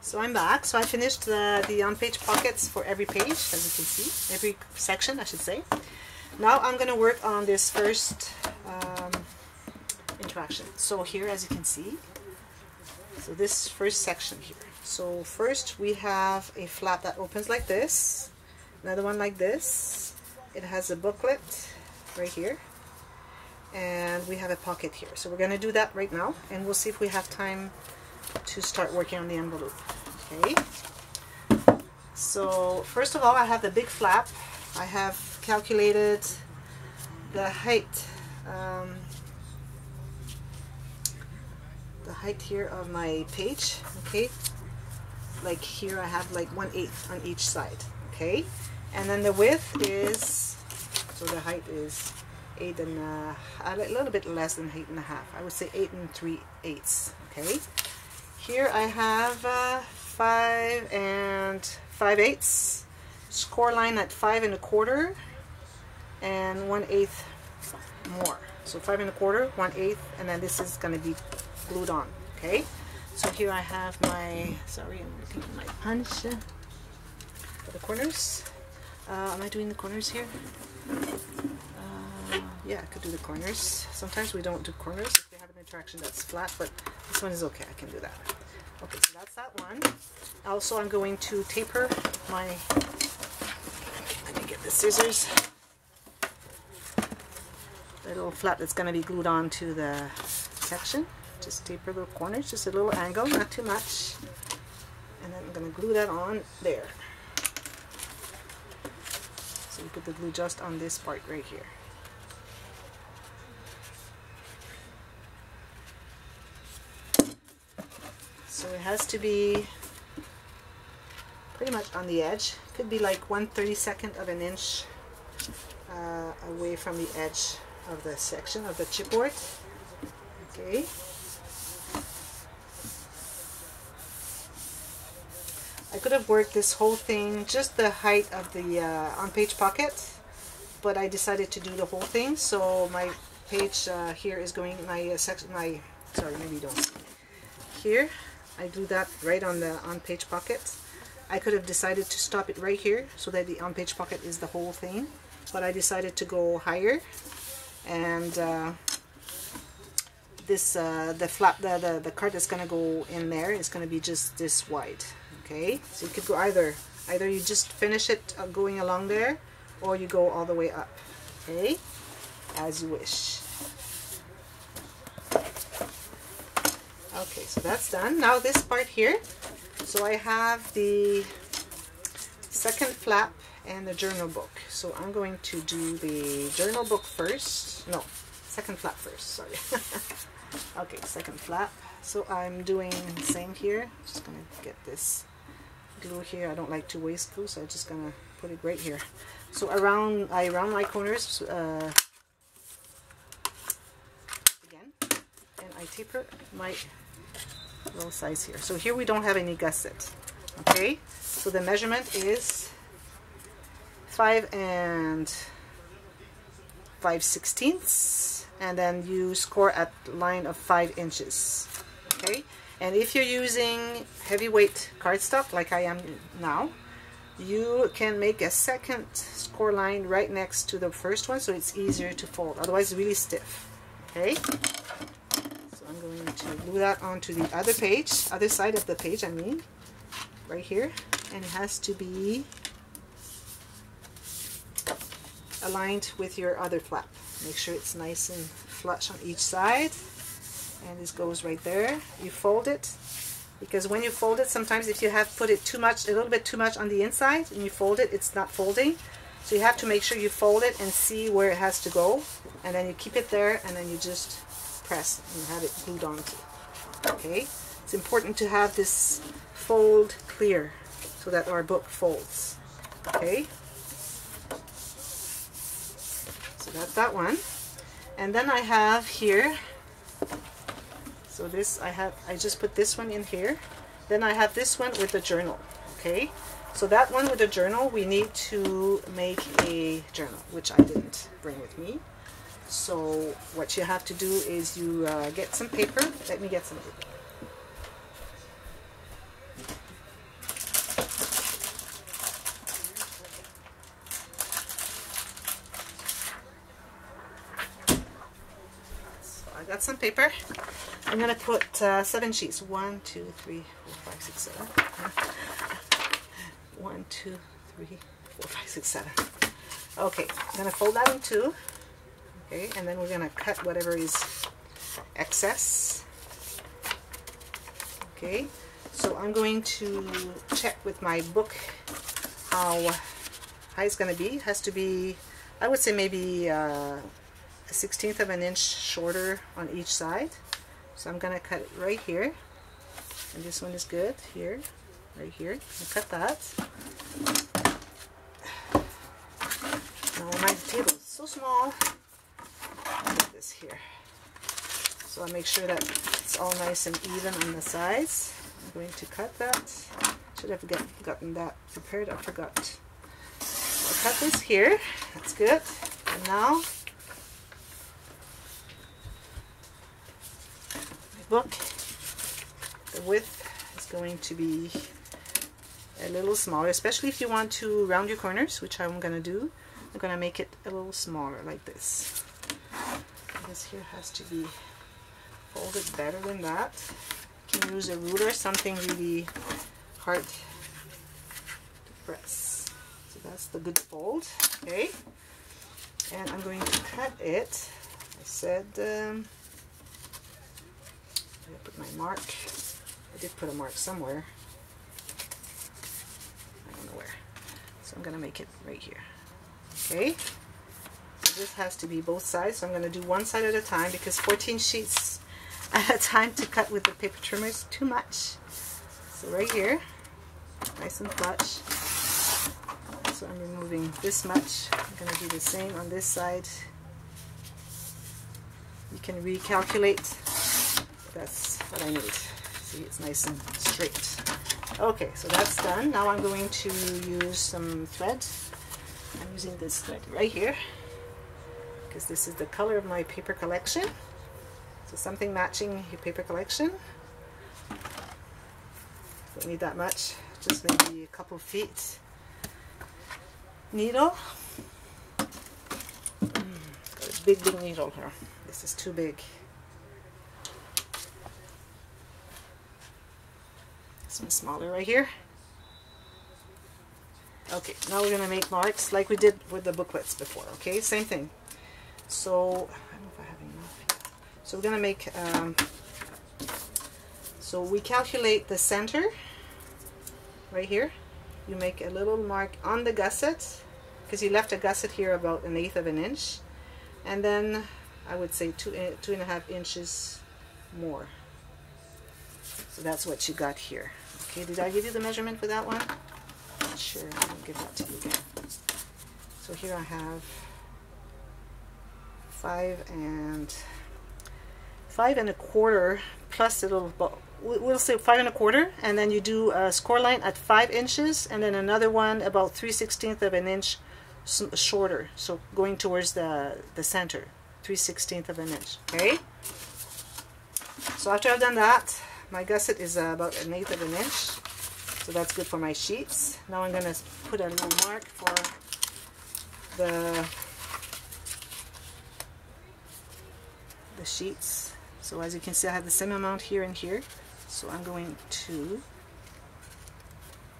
So I'm back. So I finished the on-page pockets for every page, as you can see, every section I should say. Now I'm going to work on this first interaction. So here, as you can see, so this first section here. So first we have a flap that opens like this, another one like this. It has a booklet right here, and we have a pocket here. So we're going to do that right now, and we'll see if we have time to start working on the envelope. Okay, so first of all, I have the big flap. I have calculated the height here of my page. Okay, like here I have like 1/8 on each side. Okay, and then the width is, so the height is 8 and a little bit less than 8 1/2. I would say 8 3/8. Okay, here I have 5 5/8, score line at 5 1/4 and 1/8 more. So 5 1/4, 1/8, and then this is going to be glued on. Okay, so here I have my, sorry, I'm looking at my punch for the corners. Am I doing the corners here? Yeah, I could do the corners. Sometimes we don't do corners if we have an interaction that's flat, but this one is okay, I can do that. Okay, so that's that one. Also, I'm going to taper my, let me get the scissors, the little flap that's going to be glued on to the section. Just taper the corners, just a little angle, not too much. And then I'm going to glue that on there. So you put the glue just on this part right here. So it has to be pretty much on the edge. Could be like 1/32 of an inch away from the edge of the section of the chipboard. Okay. I could have worked this whole thing, just the height of the on-page pocket, but I decided to do the whole thing. So my page here is going, my section, sorry, maybe you don't see. Here, I do that right on the on-page pocket. I could have decided to stop it right here so that the on-page pocket is the whole thing, but I decided to go higher, and this the flap, the card that's going to go in there is going to be just this wide. Okay, so you could go either you just finish it going along there, or you go all the way up. Okay, as you wish. Okay, so that's done. Now this part here, so I have the second flap and the journal book. So I'm going to do the journal book first. No, second flap first, sorry. Okay, second flap. So I'm doing the same here. Just gonna get this glue here. I don't like to waste glue, so I'm just gonna put it right here. So I round my corners again, and I taper my little size here. So here we don't have any gusset. Okay, so the measurement is 5 5/16, and then you score at line of 5 inches. Okay, and if you're using heavyweight cardstock like I am now, you can make a second score line right next to the first one, so it's easier to fold. Otherwise, it's really stiff. Okay, so I'm going to glue that onto the other page, other side of the page, I mean, right here, and it has to be aligned with your other flap. Make sure it's nice and flush on each side, and this goes right there. You fold it, because when you fold it, sometimes if you have put it too much, a little bit too much on the inside, and you fold it, it's not folding. So you have to make sure you fold it and see where it has to go, and then you keep it there, and then you just press and have it glued onto. Okay, it's important to have this fold clear so that our book folds. Okay, so that's that one. And then I have here, so this I just put this one in here. Then I have this one with the journal. Okay, so that one with the journal, we need to make a journal, which I didn't bring with me. So what you have to do is you get some paper. Let me get some paper. got some paper. I'm gonna put 7 sheets. 1, 2, 3, 4, 5, 6, 7. 1, 2, 3, 4, 5, 6, 7. Okay, I'm gonna fold that in 2. Okay, and then we're gonna cut whatever is excess. Okay, so I'm going to check with my book how high it's gonna be. It has to be, I would say maybe a 1/16 of an inch shorter on each side. So I'm gonna cut it right here, and this one is good here, right here. I'll cut that. Now my table is so small. Put this here, so I'll make sure that it's all nice and even on the sides. I'm going to cut that. Should have gotten that prepared. I forgot. So I'll cut this here. That's good. And now book, the width is going to be a little smaller, especially if you want to round your corners, which I'm going to do. I'm going to make it a little smaller like this. This here has to be folded better than that. You can use a ruler, something really hard to press. So that's the good fold. Okay, and I'm going to cut it. I said I put my mark. I did put a mark somewhere. I don't know where. So I'm going to make it right here. Okay. So this has to be both sides. So I'm going to do one side at a time because 14 sheets at a time to cut with the paper trimmer is too much. So right here, nice and flush. So I'm removing this much. I'm going to do the same on this side. You can recalculate. That's what I need. See, it's nice and straight. Okay, so that's done. Now I'm going to use some thread. I'm using this thread right here because this is the color of my paper collection. So something matching your paper collection. Don't need that much, just maybe a couple feet. Needle. Got a big needle here. This is too big. This one's smaller right here. Okay, now we're going to make marks like we did with the booklets before. Okay, same thing. So, I don't know if I have enough. So we're going to make, so we calculate the center right here. You make a little mark on the gusset because you left a gusset here about 1/8 of an inch. And then I would say 2.5 inches more. So that's what you got here. Okay, did I give you the measurement for that one? Sure, I'll give that to you again. So here I have 5 1/4 plus a little, we'll say 5 1/4, and then you do a score line at 5 inches, and then another one about 3/16 of an inch shorter. So going towards the center, 3/16 of an inch. Okay. So after I've done that, my gusset is about 1/8 of an inch. So that's good for my sheets. Now I'm going to put a little mark for the sheets. So as you can see, I have the same amount here and here. So I'm going to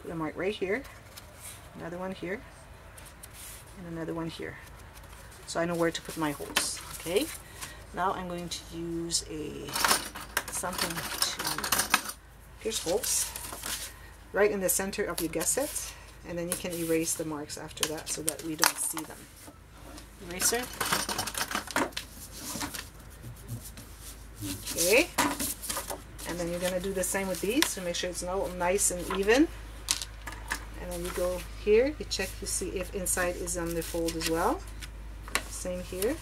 put a mark right here, another one here, and another one here. So I know where to put my holes. Okay. Now I'm going to use something to pierce holes right in the center of your gusset, and then you can erase the marks after that so that we don't see them. Eraser. Okay, and then you're going to do the same with these, so make sure it's nice and even. And then you go here, you check to see if inside is on the fold as well. Same here.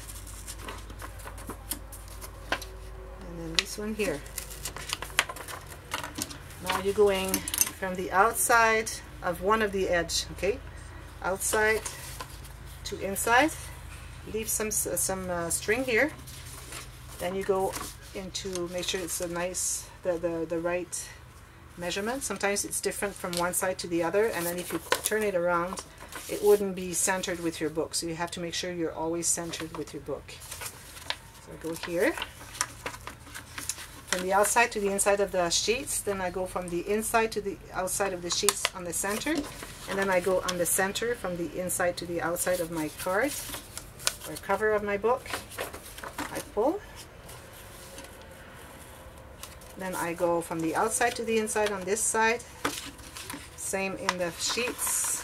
And then this one here. Now you're going from the outside of one of the edge, okay, outside to inside. Leave some string here. Then you go into, make sure it's a nice, the right measurement. Sometimes it's different from one side to the other, and then if you turn it around, it wouldn't be centered with your book. So you have to make sure you're always centered with your book. So I go here, from the outside to the inside of the sheets, then I go from the inside to the outside of the sheets on the center, and then I go on the center from the inside to the outside of my card or cover of my book. I pull, then I go from the outside to the inside on this side, same in the sheets,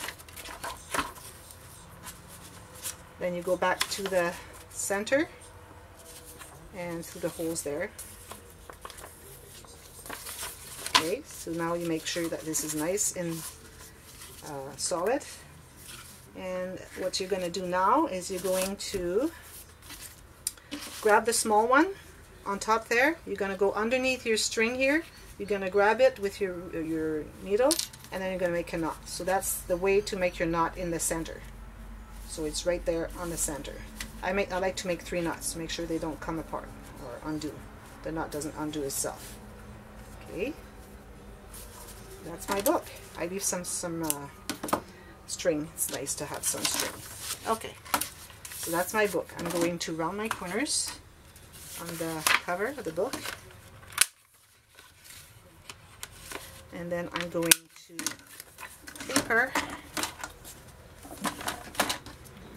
then you go back to the center and through the holes there. Okay, so now you make sure that this is nice and solid. And what you're going to do now is you're going to grab the small one on top there. You're going to go underneath your string here. You're going to grab it with your needle, and then you're going to make a knot. So that's the way to make your knot in the center. So it's right there on the center. I like to make 3 knots to make sure they don't come apart or undo. The knot doesn't undo itself. Okay. That's my book. I leave some string. It's nice to have some string. Okay, so that's my book. I'm going to round my corners on the cover of the book, and then I'm going to paper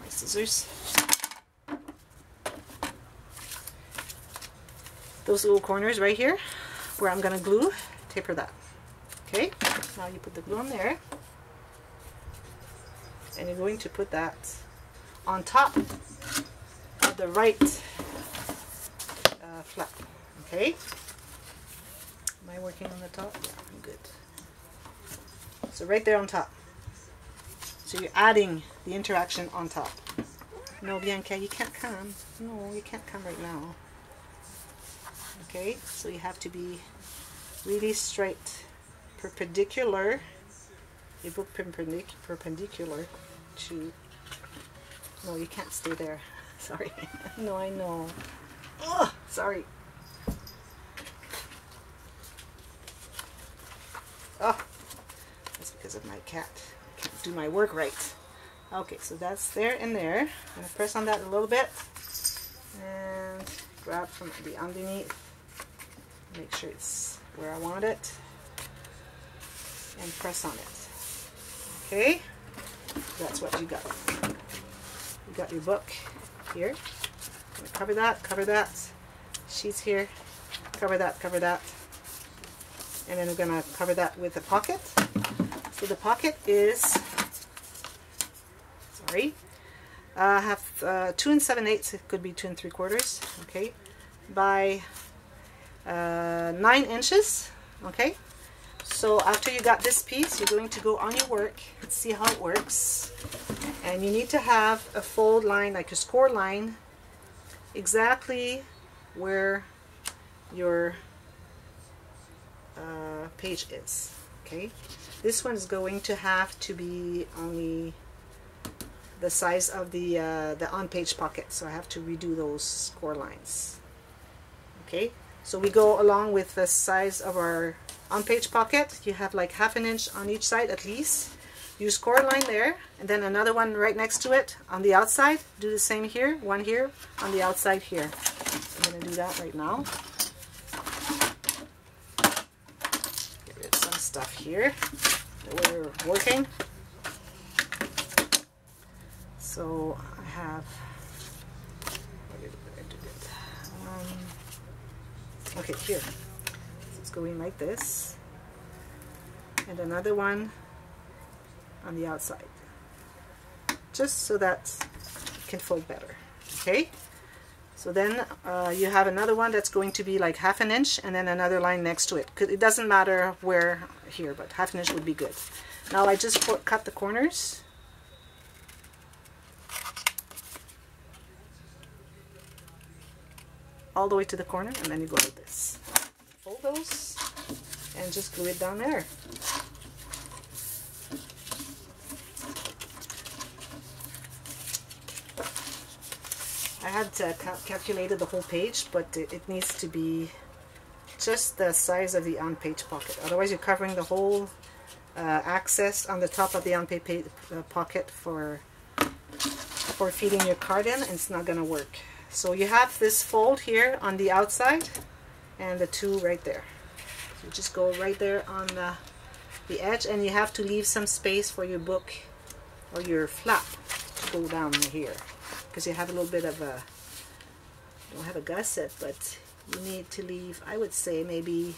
my scissors. Those little corners right here where I'm going to glue, taper that. Okay, now you put the glue on there, and you're going to put that on top of the right flap. Okay, am I working on the top? Yeah, I'm good. So right there on top. So you're adding the interaction on top. No, Bianca, you can't come. No, you can't come right now. Okay, so you have to be really straight. Perpendicular, you book perpendicular to, no, you can't stay there, sorry. No, I know. Oh, sorry. Oh, that's because of my cat. I can't do my work right. Okay, so that's there and there. I'm going to press on that a little bit and grab from the underneath, make sure it's where I want it, and press on it. Okay, that's what you got. You got your book here. Cover that. Sheets here. Cover that. And then we're gonna cover that with a pocket. So the pocket is, sorry, I have 2 7/8. It could be 2 3/4. Okay, by 9 inches. Okay. So after you got this piece, you're going to go on your work and see how it works. And you need to have a fold line, like a score line, exactly where your page is. Okay, this one is going to have to be only the size of the on-page pocket, so I have to redo those score lines. Okay, so we go along with the size of our on-page pocket. You have like 1/2 inch on each side at least. You score a line there, and then another one right next to it on the outside. Do the same here, one here on the outside here. I'm going to do that right now. Get rid of some stuff here that we're working. So I have, okay, here. It's going like this, and another one on the outside, just so that it can fold better. Okay, so then you have another one that's going to be like 1/2 inch, and then another line next to it. It doesn't matter where here, but 1/2 inch would be good. Now I just cut the corners. All the way to the corner, and then you go like this. Fold those and just glue it down there. I had calculated the whole page, but it needs to be just the size of the on-page pocket. Otherwise you're covering the whole access on the top of the on-page pocket for feeding your card in, and it's not going to work. So you have this fold here on the outside, and the 2 right there. So just go right there on the edge, and you have to leave some space for your book or your flap to go down here, because you have a little bit of a, don't have a gusset, but you need to leave, I would say, maybe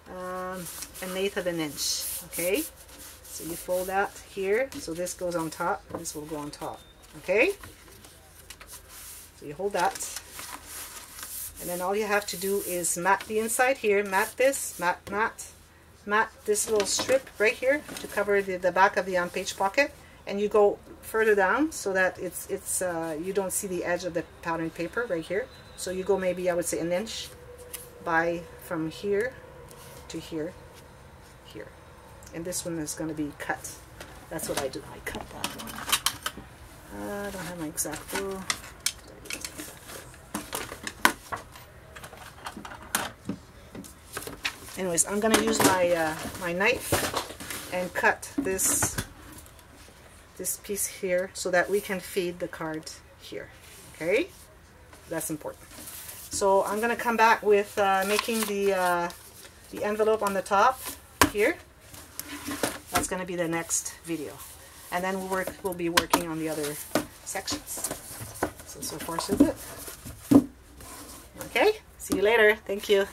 1/8 of an inch. Okay, so you fold that here, so this goes on top, and this will go on top. Okay, so you hold that, and then all you have to do is mat the inside here, mat this, mat this little strip right here to cover the back of the on-page pocket, and you go further down so that it's you don't see the edge of the pattern paper right here. So you go maybe, I would say, 1 inch by from here to here, and this one is going to be cut. That's what I do. I cut that one. I don't have my X-Acto. Anyways, I'm going to use my my knife and cut this piece here so that we can feed the card here. Okay, that's important. So I'm going to come back with making the envelope on the top here. That's going to be the next video, and then we'll be working on the other sections. So far so good. Okay, see you later. Thank you.